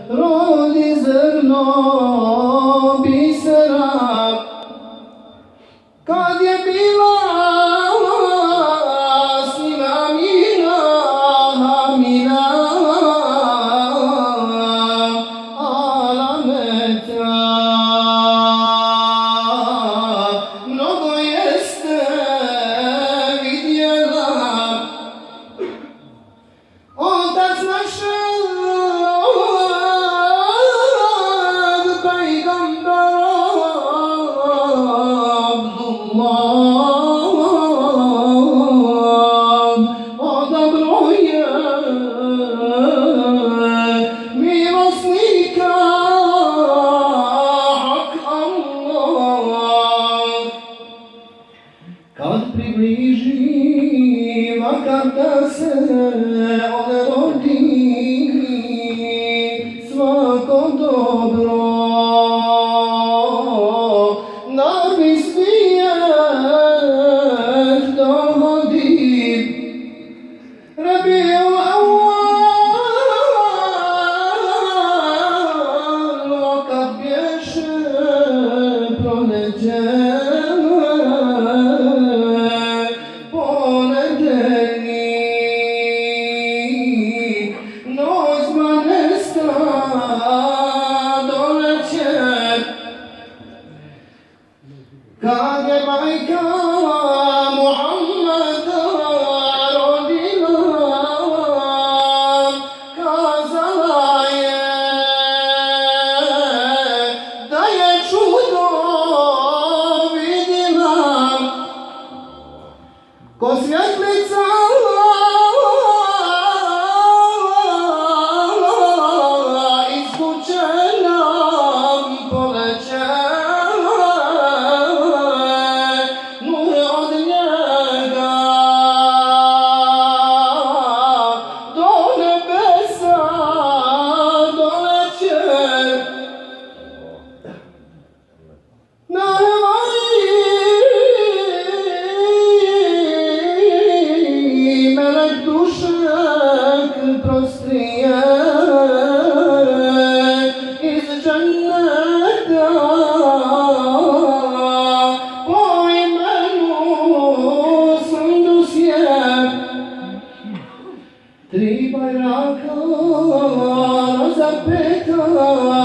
rodi zrno bisera, kad je bila s njim Amina, Alameta. Mnogo jeste vidjela, otac našeg pejgambera Abdullah, odabro je milosnika hak Allah. Kad približi makar da se odrodi svako dobro, na mi svijet dogodi. Rabiul Awwal, kad bješe proleće ponedeljnik, noć dvanesta doleće, kad je majka Muhammeda rodila, kazala je da je čudo vidjela, ko svjetlica iz kuće nam poleće, nur od njega do nebesa doleće. Melek dušek prostrije iz dženneta, po imenu Sundus je, tri bajraka razapeta.